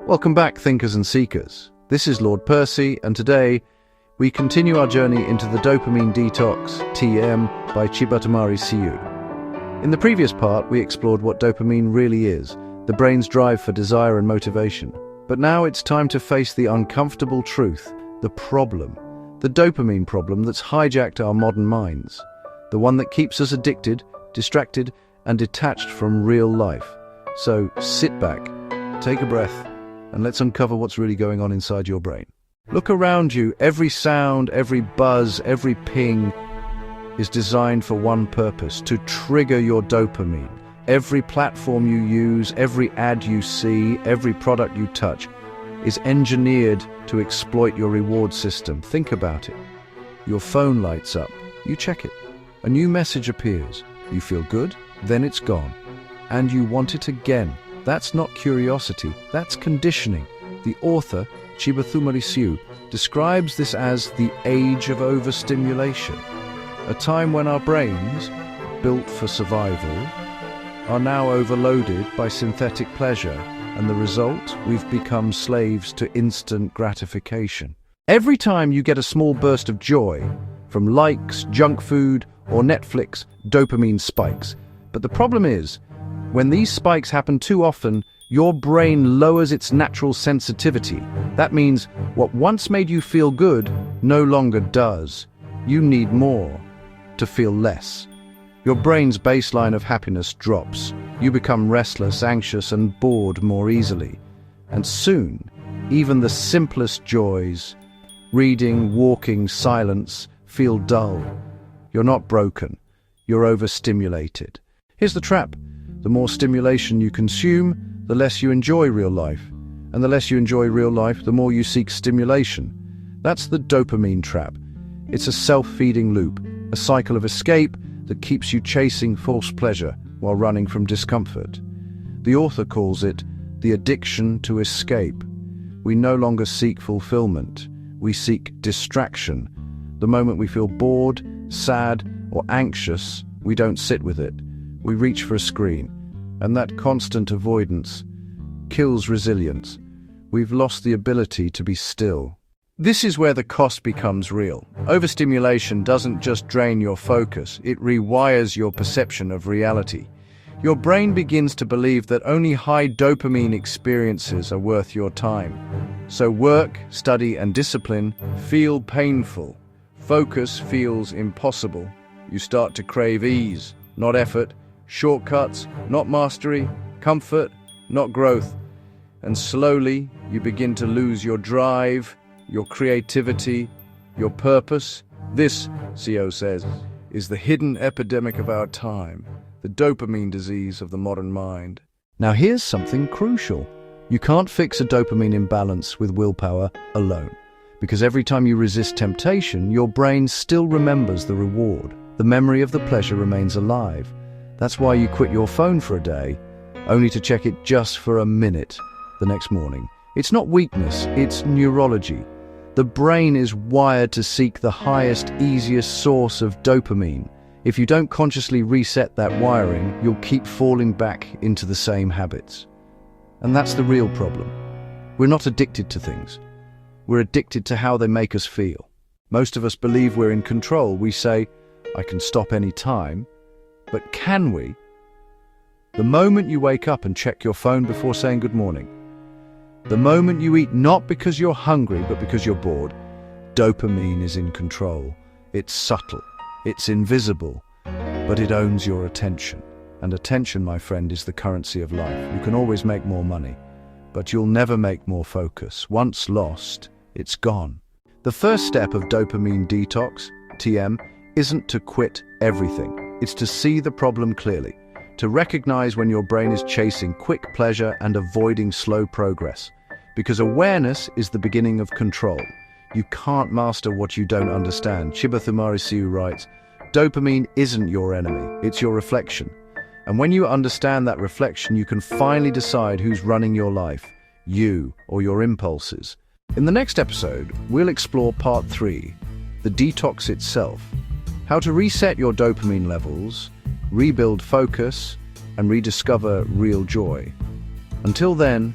Welcome back, thinkers and seekers. This is LordPercy, and today we continue our journey into the Dopamine Detox, TM, by Chibatamari Siu. In the previous part, we explored what dopamine really is, the brain's drive for desire and motivation. But now it's time to face the uncomfortable truth, the problem, the dopamine problem that's hijacked our modern minds, the one that keeps us addicted, distracted, and detached from real life. So sit back, take a breath, and let's uncover what's really going on inside your brain. Look around you. Every sound, every buzz, every ping is designed for one purpose: to trigger your dopamine. Every platform you use, every ad you see, every product you touch is engineered to exploit your reward system. Think about it. Your phone lights up. You check it. A new message appears. You feel good, then it's gone. And you want it again. That's not curiosity, that's conditioning. The author, Chibatamari Siu, describes this as the age of overstimulation, a time when our brains, built for survival, are now overloaded by synthetic pleasure, and the result, we've become slaves to instant gratification. Every time you get a small burst of joy, from likes, junk food, or Netflix, dopamine spikes. But the problem is, when these spikes happen too often, your brain lowers its natural sensitivity. That means what once made you feel good no longer does. You need more to feel less. Your brain's baseline of happiness drops. You become restless, anxious, and bored more easily. And soon, even the simplest joys, reading, walking, silence, feel dull. You're not broken. You're overstimulated. Here's the trap. The more stimulation you consume, the less you enjoy real life. And the less you enjoy real life, the more you seek stimulation. That's the dopamine trap. It's a self-feeding loop, a cycle of escape that keeps you chasing false pleasure while running from discomfort. The author calls it the addiction to escape. We no longer seek fulfillment. We seek distraction. The moment we feel bored, sad, or anxious, we don't sit with it. We reach for a screen, and that constant avoidance kills resilience. We've lost the ability to be still. This is where the cost becomes real. Overstimulation doesn't just drain your focus, it rewires your perception of reality. Your brain begins to believe that only high dopamine experiences are worth your time. So work, study, and discipline feel painful. Focus feels impossible. You start to crave ease, not effort, shortcuts, not mastery, comfort, not growth. And slowly, you begin to lose your drive, your creativity, your purpose. This, CO says, is the hidden epidemic of our time, the dopamine disease of the modern mind. Now here's something crucial. You can't fix a dopamine imbalance with willpower alone, because every time you resist temptation, your brain still remembers the reward. The memory of the pleasure remains alive. That's why you quit your phone for a day, only to check it just for a minute the next morning. It's not weakness, it's neurology. The brain is wired to seek the highest, easiest source of dopamine. If you don't consciously reset that wiring, you'll keep falling back into the same habits. And that's the real problem. We're not addicted to things. We're addicted to how they make us feel. Most of us believe we're in control. We say, I can stop any time. But can we? The moment you wake up and check your phone before saying good morning, the moment you eat not because you're hungry but because you're bored, dopamine is in control. It's subtle, it's invisible, but it owns your attention. And attention, my friend, is the currency of life. You can always make more money, but you'll never make more focus. Once lost, it's gone. The first step of dopamine detox, TM, isn't to quit everything. It's to see the problem clearly, to recognize when your brain is chasing quick pleasure and avoiding slow progress. Because awareness is the beginning of control. You can't master what you don't understand. Chibatamari Siu writes, dopamine isn't your enemy, it's your reflection. And when you understand that reflection, you can finally decide who's running your life, you or your impulses. In the next episode, we'll explore part 3, the detox itself. How to reset your dopamine levels, rebuild focus, and rediscover real joy. Until then,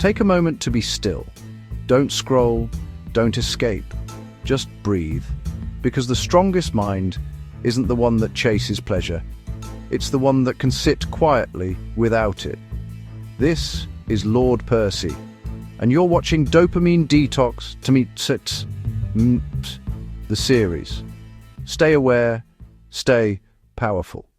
Take a moment to be still. Don't scroll, don't escape. Just breathe. Because the strongest mind isn't the one that chases pleasure. It's the one that can sit quietly without it. This is LordPercy, and you're watching Dopamine Detox to meet the series. Stay aware, stay powerful.